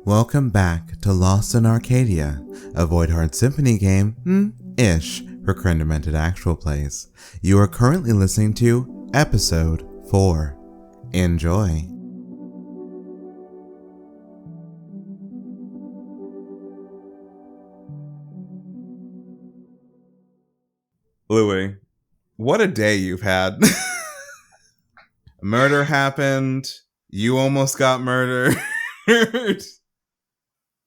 Welcome back to Lost in Arcadia, a Void Heart Symphony game-ish for Crendemented Actual Plays. You are currently listening to Episode 4. Enjoy. Louis, what a day you've had. Murder happened. You almost got murdered.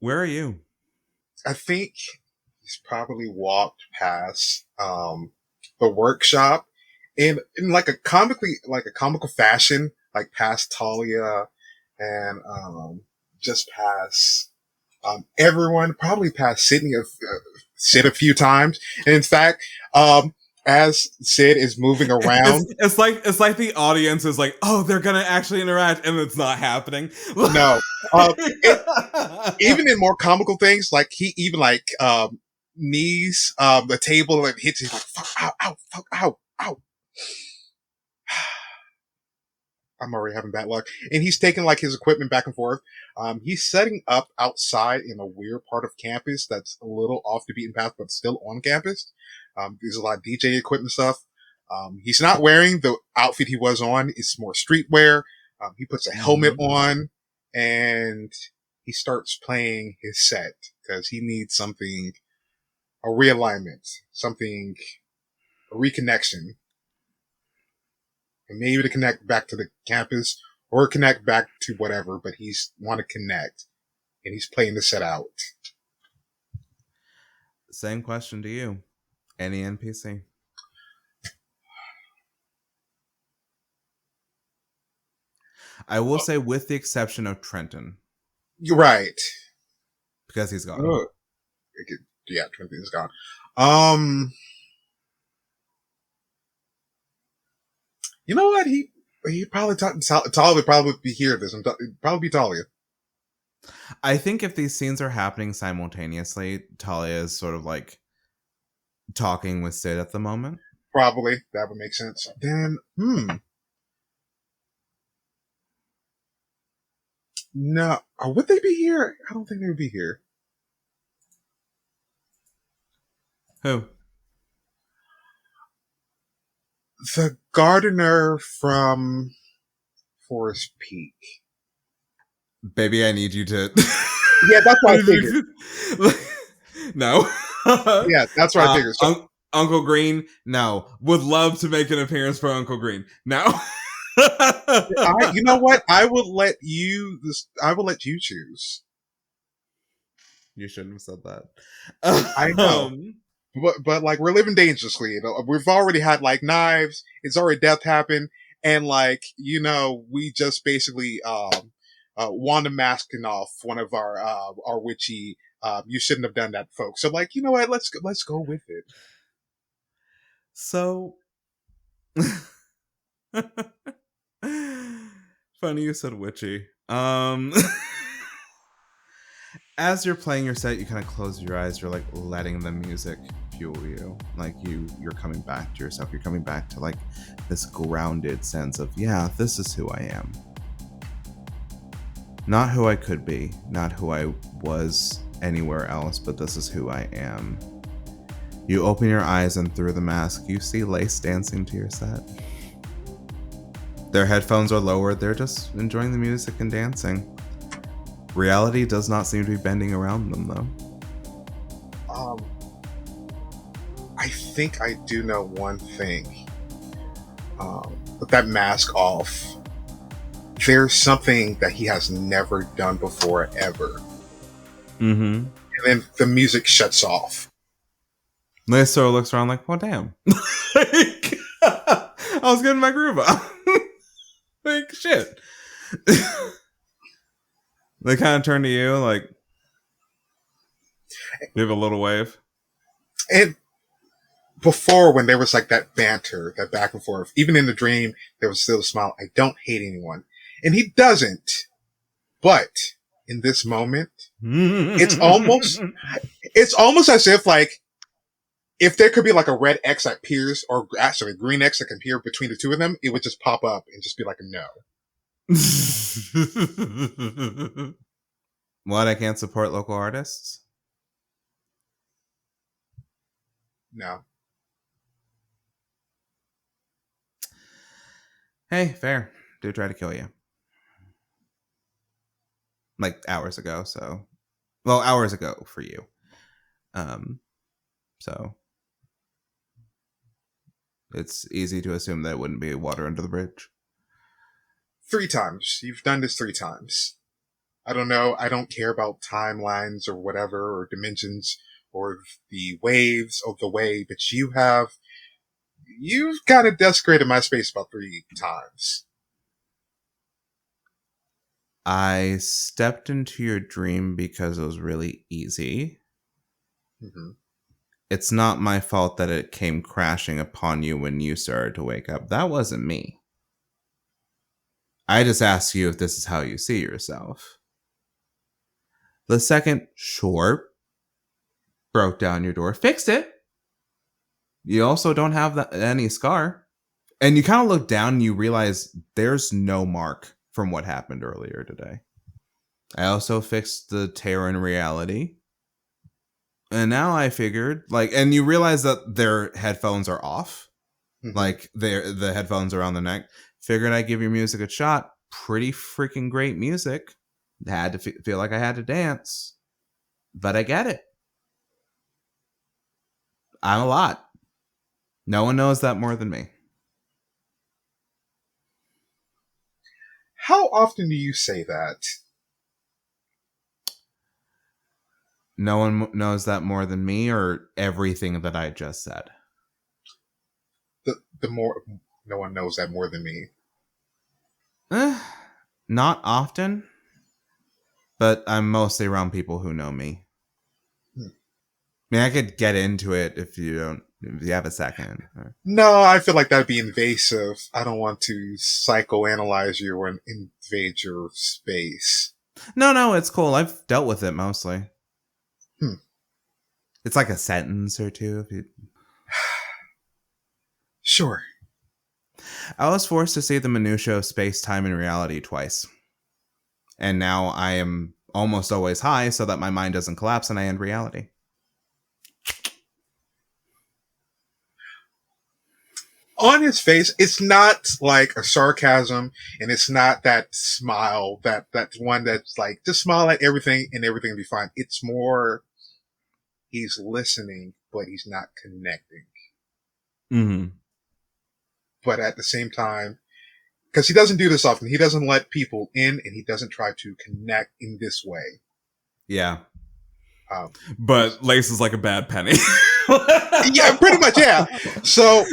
Where are you? I think he's probably walked past the workshop in like a comical fashion, like past Talia and just past everyone, probably past Sydney, Sid a few times. And in fact, as Sid is moving around, it's like the audience is like, oh, they're gonna actually interact, and it's not happening. No, even in more comical things, like he even knees the table and hits. He's like, "Fuck, ow, ow, fuck, ow, ow." I'm already having bad luck, and he's taking like his equipment back and forth. He's setting up outside in a weird part of campus that's a little off the beaten path, but still on campus. There's a lot of DJ equipment stuff. He's not wearing the outfit he was on. It's more streetwear. He puts a helmet on and he starts playing his set because he needs something, a realignment, something, a reconnection. And maybe to connect back to the campus or connect back to whatever, but he's want to connect and he's playing the set out. Same question to you. Any NPC? I will say with the exception of Trenton. You're right. Because he's gone. Yeah, Trenton is gone. You know what? He probably Talia would probably be here. It'd probably be Talia. I think if these scenes are happening simultaneously, Talia is sort of like talking with Sid at the moment. Probably. That would make sense. Then, no. Would they be here? I don't think they would be here. Who? The gardener from Forest Peak. Baby, I need you to... Yeah, that's what I figured. No. Yeah, that's what I figured. So, Uncle Green? No. Would love to make an appearance for Uncle Green. No. You know what? I will let you choose. You shouldn't have said that. I know. But like we're living dangerously. You know? We've already had like knives. It's already death happened, and like we just basically Wanda masking off one of our witchy. You shouldn't have done that, folks. So like you know what? Let's go with it. So funny you said witchy. As you're playing your set, you kind of close your eyes. You're like letting the music fuel you. Like you're coming back to yourself. You're coming back to like this grounded sense of, yeah, this is who I am. Not who I could be. Not who I was anywhere else, but this is who I am. You open your eyes and through the mask, you see Lace dancing to your set. Their headphones are lowered. They're just enjoying the music and dancing. Reality does not seem to be bending around them, though. I think I do know one thing. With that mask off, there's something that he has never done before, ever. Mm-hmm. And then the music shuts off. Lace sort of looks around like, well, damn. Like, I was getting my groove up. Like, shit. They kind of turn to you, like, give a little wave. And before, when there was like that banter, that back and forth, even in the dream, there was still a smile. I don't hate anyone. And he doesn't. But in this moment, it's almost as if like, if there could be like a red X that appears, or actually a green X that can appear between the two of them, it would just pop up and just be like a no. What, I can't support local artists? No. Hey, fair. Dude tried to kill you. Like hours ago, so. Well, hours ago for you. So. It's easy to assume that it wouldn't be water under the bridge. 3 times. You've done this 3 times. I don't know. I don't care about timelines or whatever, or dimensions, or the waves of the way, but you've kind of desecrated my space about 3 times. I stepped into your dream because it was really easy. Mm-hmm. It's not my fault that it came crashing upon you when you started to wake up. That wasn't me. I just asked you if this is how you see yourself. The second, sure, broke down your door, fixed it. You also don't have any scar. And you kind of look down and you realize there's no mark from what happened earlier today. I also fixed the tear in reality. And now I figured, and you realize that their headphones are off. Mm-hmm. The headphones are on the neck. Figured I'd give your music a shot. Pretty freaking great music. Had to feel like I had to dance. But I get it. I'm a lot. No one knows that more than me. How often do you say that? No one knows that more than me, or everything that I just said? The more, no one knows that more than me. Not often. But I'm mostly around people who know me. I mean, I could get into it if you have a second. No, I feel like that'd be invasive. I don't want to psychoanalyze you or invade your space. No, it's cool. I've dealt with it mostly. It's like a sentence or two. Sure. I was forced to see the minutiae of space, time, and reality twice. And now I am almost always high so that my mind doesn't collapse and I end reality. On his face, it's not like a sarcasm, and it's not that smile, that one that's like, just smile at everything and everything will be fine. It's more, he's listening, but he's not connecting. Mm-hmm. But at the same time, because he doesn't do this often, he doesn't let people in, and he doesn't try to connect in this way. Yeah. But Lace is like a bad penny. Yeah, pretty much, yeah. So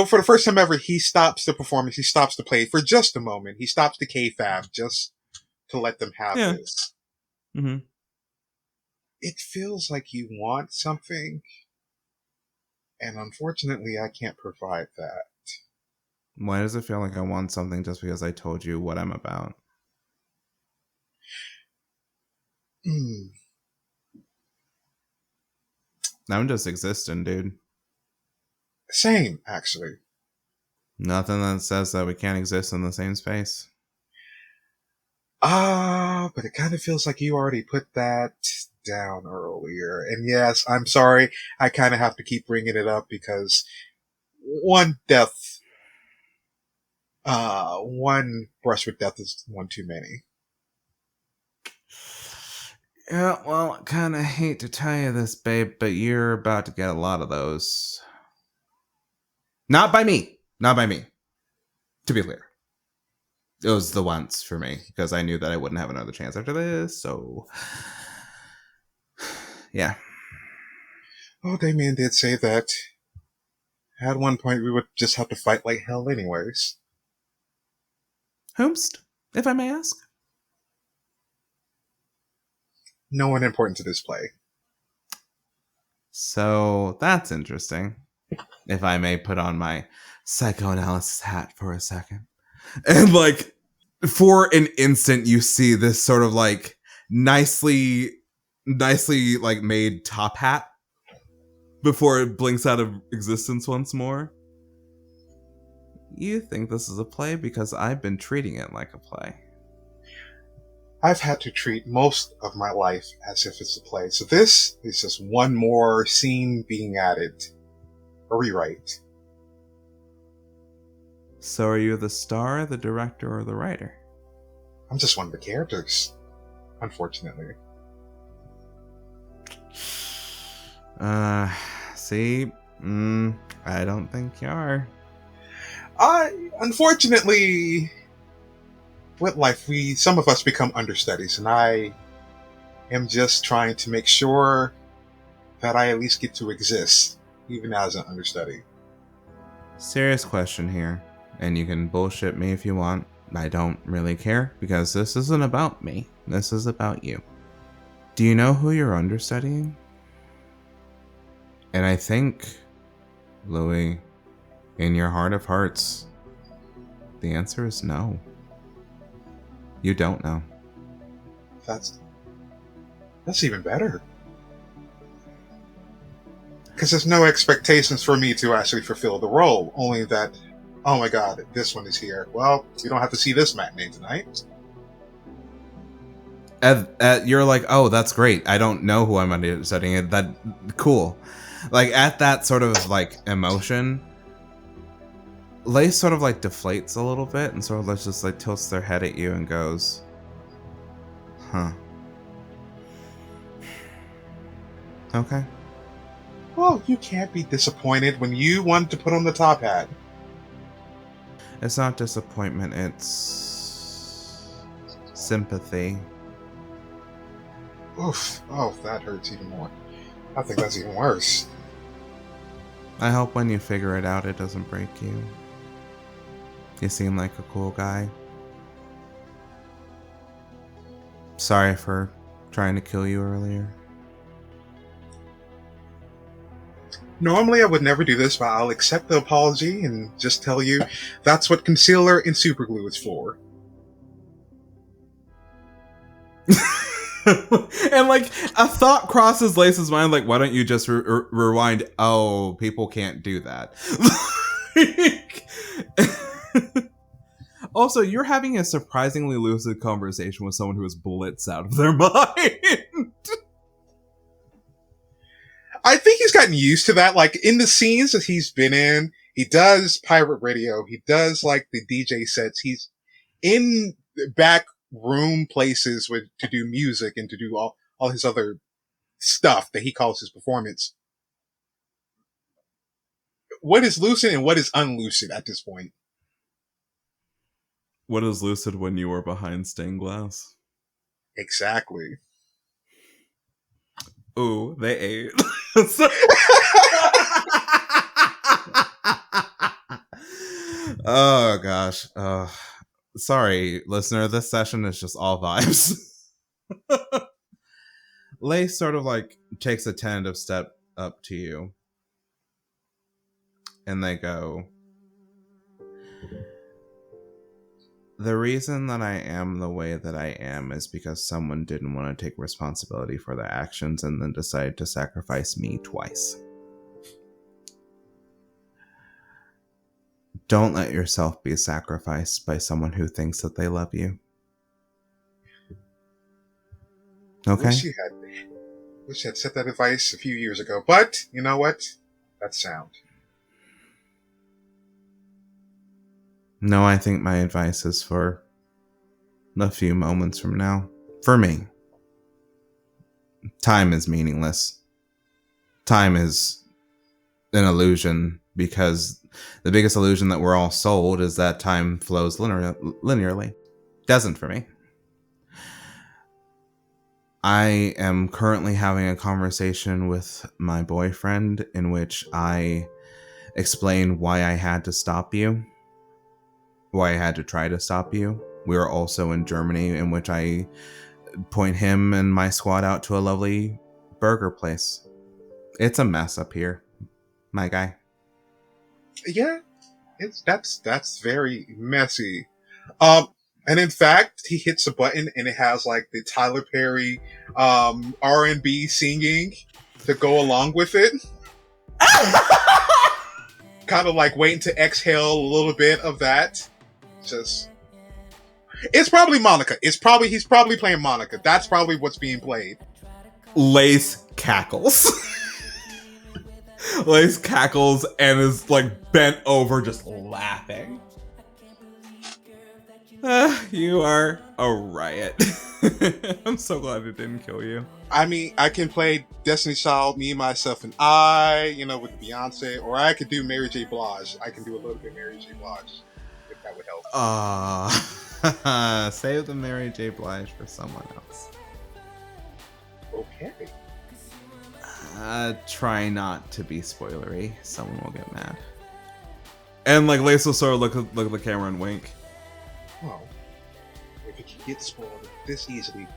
for the first time ever, he stops the performance, he stops the play for just a moment. He stops the kayfabe just to let them have this. Mm-hmm. It feels like you want something, and unfortunately, I can't provide that. Why does it feel like I want something just because I told you what I'm about? I'm just existing, dude. Same, actually. Nothing that says that we can't exist in the same space. But it kind of feels like you already put that down earlier. And yes, I'm sorry, I kind of have to keep bringing it up because one brush with death is one too many. Yeah, well, I kind of hate to tell you this, babe, but you're about to get a lot of those. Not by me. To be clear. It was the once for me, because I knew that I wouldn't have another chance after this, so... Yeah. Oh, Damien did say that. At one point, we would just have to fight like hell anyways. Whomst, if I may ask? No one important to this play. So, that's interesting. If I may put on my psychoanalysis hat for a second. And, for an instant, you see this sort of, nicely, made top hat before it blinks out of existence once more. You think this is a play because I've been treating it like a play. I've had to treat most of my life as if it's a play. So this is just one more scene being added. A rewrite. So are you the star, the director, or the writer? I'm just one of the characters, unfortunately. See? I don't think you are. Unfortunately, with life, some of us become understudies, and I am just trying to make sure that I at least get to exist, even as an understudy. Serious question here, and you can bullshit me if you want. I don't really care, because this isn't about me. This is about you. Do you know who you're understudying? And I think, Louis, in your heart of hearts, the answer is no. You don't know. That's even better. Because there's no expectations for me to actually fulfill the role. Only that, oh my god, this one is here. Well, you don't have to see this matinee tonight. You're like, oh, that's great. I don't know who I'm understudying. That cool. Like at that sort of like emotion, Lace sort of like deflates a little bit and sort of just like tilts their head at you and goes, huh. Okay. Well, you can't be disappointed when you want to put on the top hat. It's not disappointment, it's sympathy. Oof. Oh, that hurts even more. I think that's even worse. I hope when you figure it out, it doesn't break you. You seem like a cool guy. Sorry for trying to kill you earlier. Normally I would never do this, but I'll accept the apology and just tell you that's what concealer and superglue is for. And like a thought crosses Lace's mind, like, why don't you just rewind? Oh, people can't do that. Also, you're having a surprisingly lucid conversation with someone who is blitzed out of their mind. I think he's gotten used to that. Like in the scenes that he's been in, he does pirate radio. He does like the DJ sets. He's in back room places to do music and to do all his other stuff that he calls his performance. What is lucid and what is unlucid at this point? What is lucid when you are behind stained glass? Exactly. Ooh, they ate. Oh gosh. Sorry, listener. This session is just all vibes. Lace sort of like takes a tentative step up to you, and they go, the reason that I am the way that I am is because someone didn't want to take responsibility for their actions and then decided to sacrifice me twice. Don't let yourself be sacrificed by someone who thinks that they love you. Okay? Wish you had set that advice a few years ago, but you know what? That's sound. No, I think my advice is for a few moments from now. For me. Time is meaningless. Time is an illusion because the biggest illusion that we're all sold is that time flows linearly. Doesn't for me. I am currently having a conversation with my boyfriend in which I explain why I had to stop you. Why I had to try to stop you. We are also in Germany, in which I point him and my squad out to a lovely burger place. It's a mess up here, my guy. Yeah, that's very messy. And in fact, he hits a button and it has like the Tyler Perry R&B singing to go along with it. Kind of like waiting to exhale a little bit of that. Just It's probably Monica. He's probably playing Monica. That's probably what's being played. Lace cackles. Lace cackles and is like bent over just laughing. You are a riot. I'm so glad it didn't kill you. I mean, I can play Destiny Child, Me, Myself, and I, with Beyonce, or I could do Mary J. Blige. I can do a little bit of Mary J. Blige, if that would help. Save the Mary J. Blige for someone else. Okay. Try not to be spoilery. Someone will get mad. And like Lace will sort of look at the camera and wink. Well, if it can get spoiled this easily,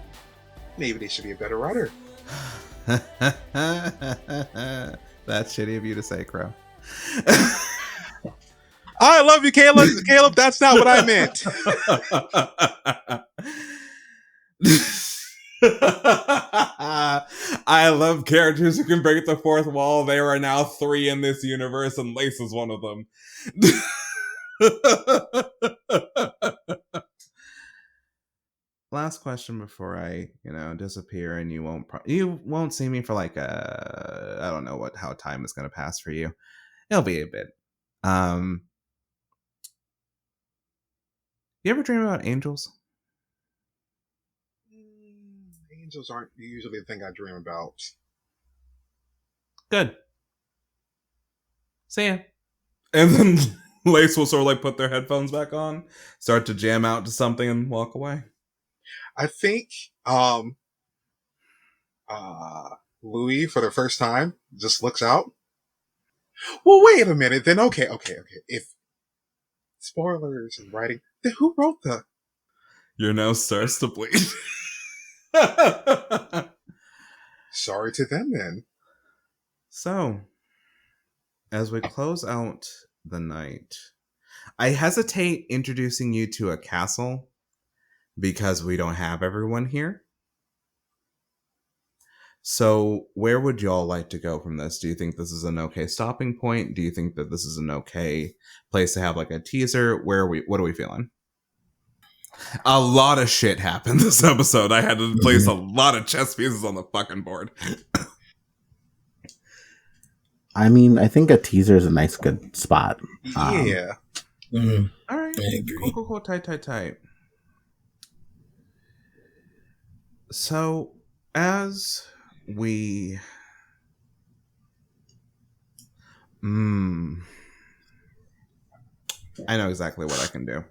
maybe they should be a better writer. That's shitty of you to say, Crow. I love you, Caleb. Caleb, that's not what I meant. I love characters who can break the fourth wall. There are now 3 in this universe, and Lace is one of them. Last question before I, disappear, and you won't see me for like I don't know how time is gonna pass for you. It'll be a bit. You ever dream about angels? Angels aren't usually the thing I dream about. Good. See ya. And then Lace will sort of like put their headphones back on, start to jam out to something, and walk away. I think Louis, for the first time, just looks out. Well, wait a minute. Then okay. If spoilers and writing, then who wrote the? Your nose starts to bleed. Sorry to them then. So, as we close out the night, I hesitate introducing you to a castle because we don't have everyone here. So, where would y'all like to go from this? Do you think this is an okay stopping point? Do you think that this is an okay place to have like a teaser? What are we feeling? A lot of shit happened this episode. I had to place a lot of chess pieces on the fucking board. I mean, I think a teaser is a nice, good spot. Yeah. All right. I agree. Cool. Tight. So, as we... I know exactly what I can do.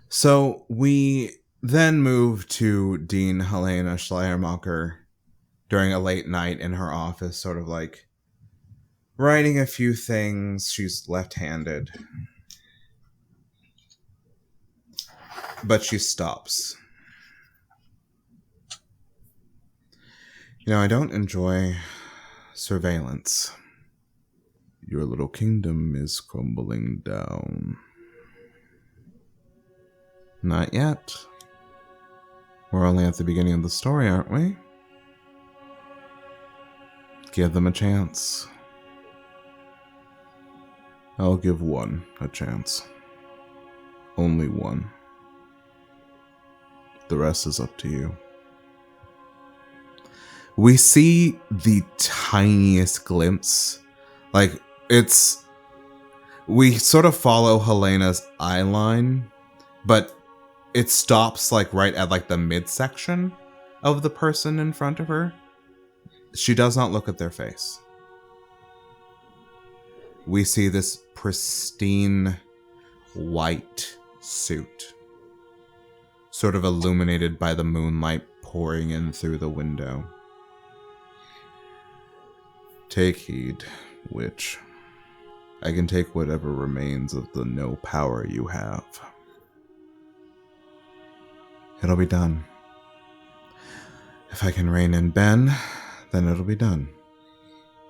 So, we then move to Dean Helena Schleiermacher during a late night in her office, sort of like writing a few things. She's left-handed. But she stops. I don't enjoy surveillance. Your little kingdom is crumbling down. Not yet. We're only at the beginning of the story, aren't we? Give them a chance. I'll give one a chance. Only one. The rest is up to you. We see the tiniest glimpse. We sort of follow Helena's eye line, but it stops right at the midsection of the person in front of her. She does not look at their face. We see this pristine white suit, sort of illuminated by the moonlight pouring in through the window. Take heed, witch. I can take whatever remains of the no power you have. It'll be done. If I can rein in Ben, then it'll be done.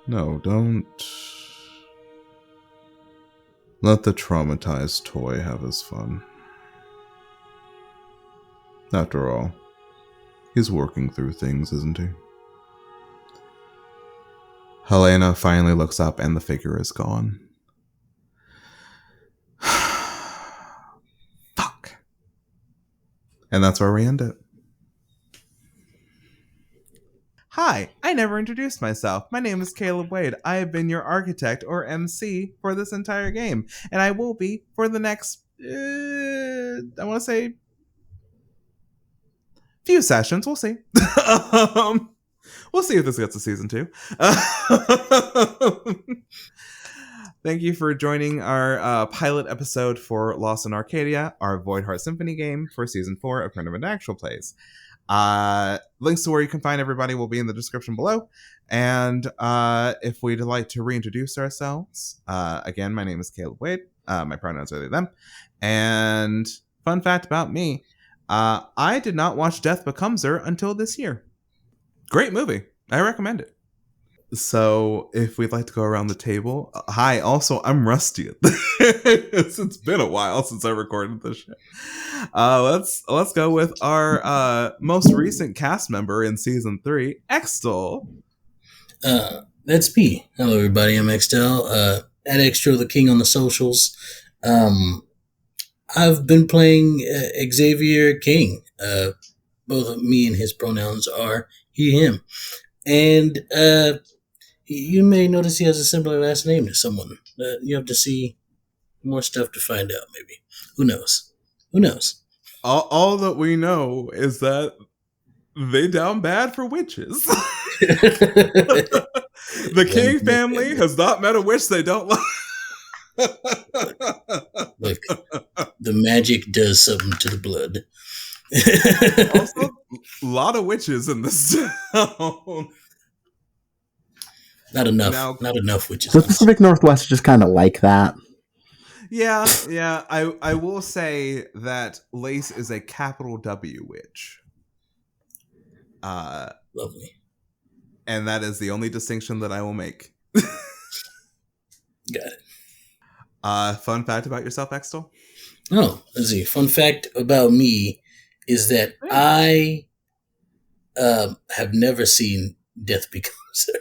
No, don't. Let the traumatized toy have his fun. After all, he's working through things, isn't he? Helena finally looks up and the figure is gone. Fuck. And that's where we end it. Hi, I never introduced myself. My name is Caleb Wade. I have been your architect or MC for this entire game, and I will be for the next, I want to say, few sessions. We'll see. We'll see if this gets to season 2. Thank you for joining our pilot episode for Lost in Arcadia, our Void Heart Symphony game for season 4 of Tournament Actual Plays. Links to where you can find everybody will be in the description below. And if we'd like to reintroduce ourselves, again, my name is Caleb Wade. My pronouns are they, them. And fun fact about me, I did not watch Death Becomes Her until this year. Great movie. I recommend it. So if we'd like to go around the table. Hi, also, I'm rusty. It's been a while since I recorded this shit. Let's go with our most recent cast member in season 3, Extel. That's me. Hello, everybody. I'm Extel. At Extra the King on the socials. I've been playing Xavier King. Both of me and his pronouns are he, him. And you may notice he has a similar last name to someone. You have to see more stuff to find out, maybe. Who knows? Who knows? All that we know is that they down bad for witches. The King family has not met a witch they don't like. Look, the magic does something to the blood. Also, a lot of witches in this town. Not enough. Not enough witches. The Pacific Northwest is just kind of like that. Yeah. I will say that Lace is a capital W witch. Lovely. And that is the only distinction that I will make. Got it. Fun fact about yourself, Extel? Oh, let's see. Fun fact about me is that I have never seen Death Becomes Her.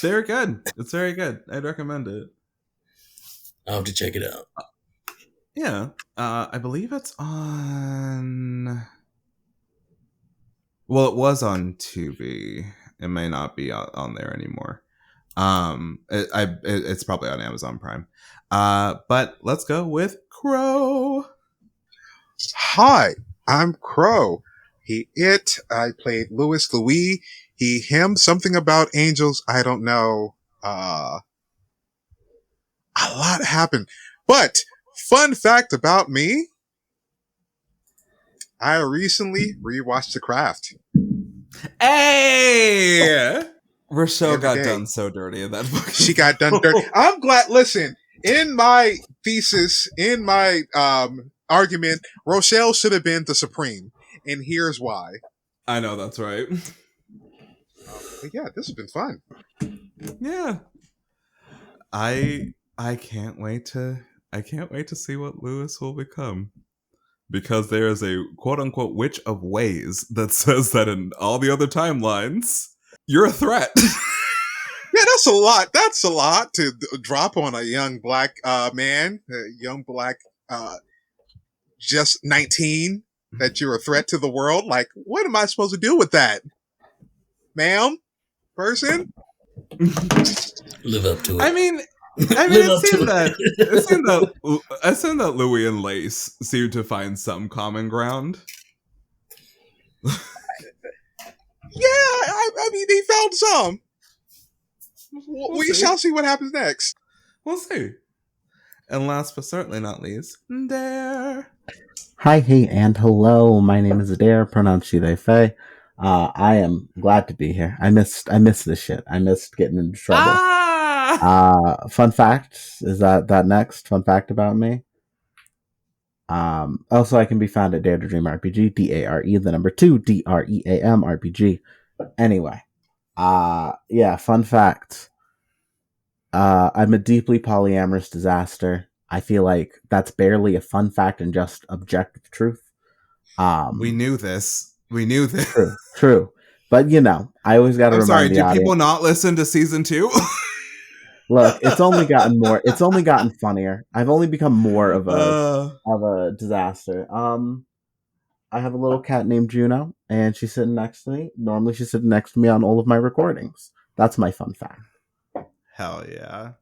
Very good. It's very good. I'd recommend it. I'll have to check it out. Yeah. I believe it's on... Well, it was on Tubi. It may not be on there anymore. It's probably on Amazon Prime. But let's go with Crow. Hi, I'm Crow. He, it. I played Louis. He, him. Something about angels. I don't know. A lot happened. But fun fact about me. I recently rewatched The Craft. Hey! Rochelle got done so dirty in that book. She got done dirty. I'm glad. Listen, in my thesis, in my argument, Rochelle should have been the Supreme. And here's why. I know, that's right. But yeah, this has been fun. Yeah. I can't wait to see what Lewis will become. Because there is a quote-unquote witch of ways that says that in all the other timelines, you're a threat. Yeah, that's a lot. That's a lot to drop on a young black man, a young black, just 19, that you're a threat to the world. Like, what am I supposed to do with that? Ma'am? Person? Live up to it. I mean, it seemed that Louis and Lace seemed to find some common ground. Yeah, I mean, they found some. We shall see what happens next. We'll see. And last but certainly not least, Dare. Hi, hey, and hello. My name is Dare, pronounced she, they, fey. I am glad to be here. I missed this shit. I missed getting into trouble. Fun fact is that next fun fact about me. Also, I can be found at Dare to Dream RPG, DARE, the number 2, DREAM RPG. Anyway, yeah, fun fact. I'm a deeply polyamorous disaster. I feel like that's barely a fun fact and just objective truth. We knew this. True. But, you know, I always got to remind the audience. Do people not listen to season 2? Look, it's only gotten more. It's only gotten funnier. I've only become more of a disaster. I have a little cat named Juno, and she's sitting next to me. Normally, she's sitting next to me on all of my recordings. That's my fun fact. Hell yeah.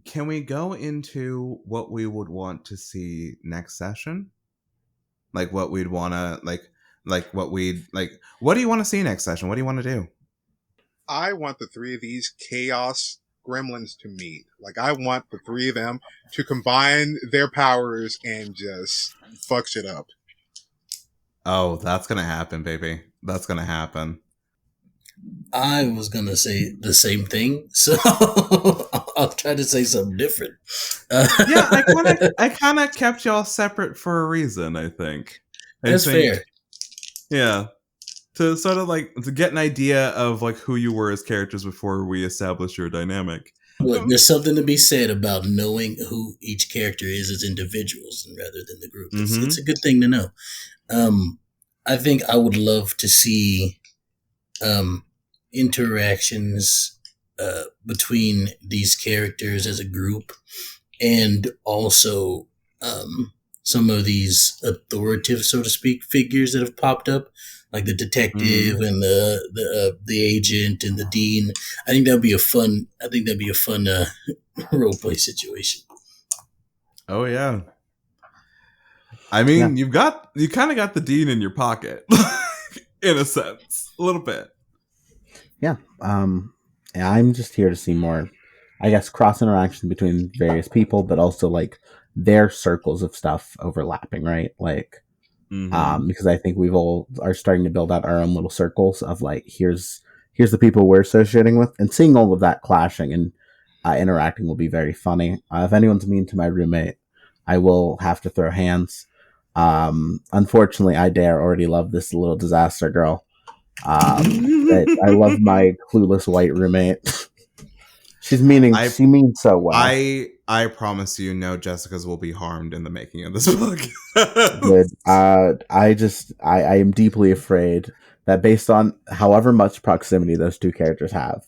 Can we go into what we would want to see next session? Like what we'd want to what do you want to see next session? What do you want to do? I want the three of these chaos gremlins to meet. Like, I want the three of them to combine their powers and just fuck shit up. Oh, that's gonna happen, baby. That's gonna happen. I was gonna say the same thing, so I'll try to say something different. Yeah, I kind of kept y'all separate for a reason. I think That's fair. Yeah, to sort of like to get an idea of like who you were as characters before we establish your dynamic. Look, there's something to be said about knowing who each character is as individuals rather than the group. It's a good thing to know. I think I would love to see interactions between these characters as a group, and also some of these authoritative, so to speak, figures that have popped up, like the detective and the agent and the dean. I think that'd be a fun. Role play situation. Oh yeah. I mean, you kind of got the dean in your pocket, in a sense, a little bit. Yeah. I'm just here to see more, I guess, cross interaction between various people, but also like their circles of stuff overlapping, right? Like, because I think we've all are starting to build out our own little circles of like, here's the people we're associating with, and seeing all of that clashing and interacting will be very funny. If anyone's mean to my roommate, I will have to throw hands. Unfortunately, I dare already love this little disaster girl. I love my clueless white roommate. She means so well. I promise you, no Jessicas will be harmed in the making of this book. Good. I am deeply afraid that based on however much proximity those two characters have,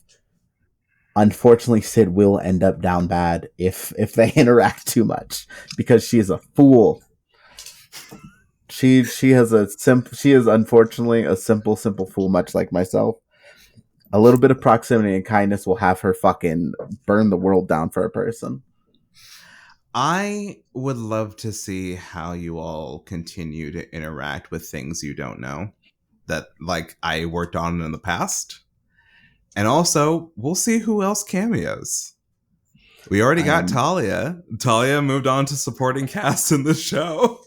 unfortunately Sid will end up down bad if they interact too much, because she is a fool. She is unfortunately a simple fool, much like myself. A little bit of proximity and kindness will have her fucking burn the world down for a person. I would love to see how you all continue to interact with things you don't know that like I worked on in the past. And also, we'll see who else cameos. We already got Talia. Talia moved on to supporting cast in the show.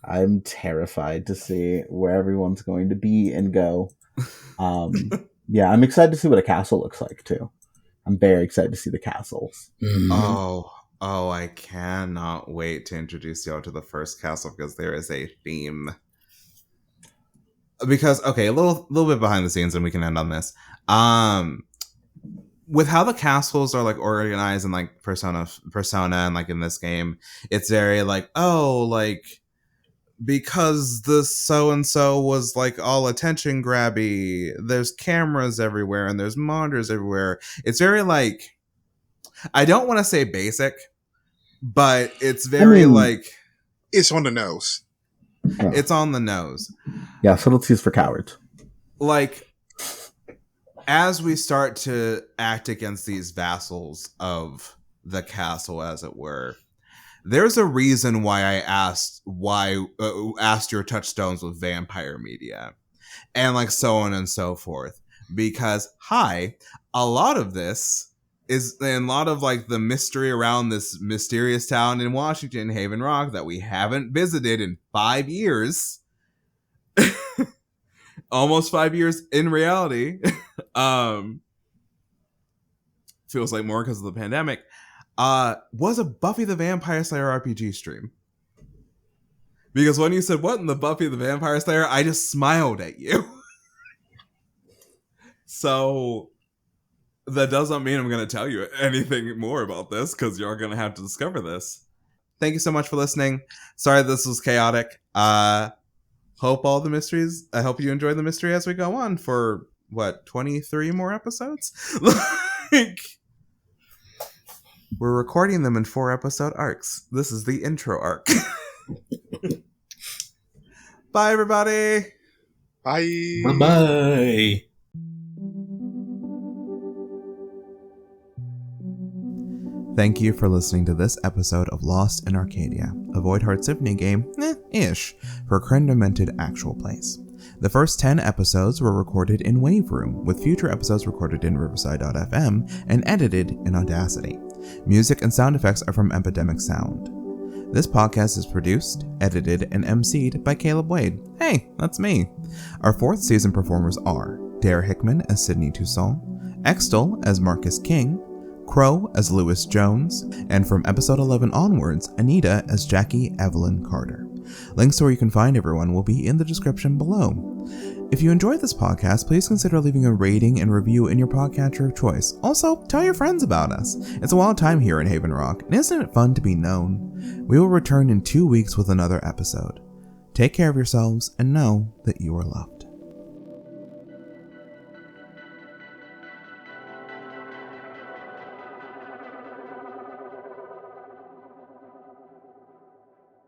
I'm terrified to see where everyone's going to be and go. Yeah, I'm excited to see what a castle looks like, too. I'm very excited to see the castles. Oh, I cannot wait to introduce y'all to the first castle, because there is a theme. Because, okay, a little bit behind the scenes, and we can end on this. With how the castles are like organized in like Persona and like in this game, it's very like, oh, like because the so-and-so was like all attention grabby, there's cameras everywhere and there's monitors everywhere. It's very like, I don't want to say basic, but it's very like, it's on the nose. Yeah. It's on the nose. Yeah, subtleties for cowards. Like, as we start to act against these vassals of the castle, as it were, there's a reason why I asked your touchstones with vampire media and like so on and so forth, because a lot of this is, and a lot of like the mystery around this mysterious town in Washington, Haven Rock, that we haven't visited in 5 years. Almost 5 years in reality. Feels like more because of the pandemic. Was a Buffy the Vampire Slayer RPG stream. Because when you said, what in the Buffy the Vampire Slayer, I just smiled at you. So that doesn't mean I'm going to tell you anything more about this, because you're going to have to discover this. Thank you so much for listening. Sorry this was chaotic. Hope all the mysteries, I hope you enjoy the mystery as we go on for, 23 more episodes? Like, we're recording them in 4-episode arcs. This is the intro arc. Bye, everybody. Bye. Bye-bye. Thank you for listening to this episode of Lost in Arcadia, a Void Heart Symphony game, ish, for creme-demented actual plays. The first 10 episodes were recorded in Wave Room, with future episodes recorded in Riverside.fm and edited in Audacity. Music and sound effects are from Epidemic Sound. This podcast is produced, edited, and emceed by Caleb Wade. Hey, that's me. Our 4th season performers are Dare Hickman as Sydney Toussaint, Extol as Marcus King, Crow as Lewis Jones, and from episode 11 onwards, Anita as Jackie Evelyn Carter. Links to where you can find everyone will be in the description below. If you enjoyed this podcast, please consider leaving a rating and review in your podcatcher of choice. Also, tell your friends about us. It's a wild time here in Haven Rock, and isn't it fun to be known? We will return in 2 weeks with another episode. Take care of yourselves and know that you are loved.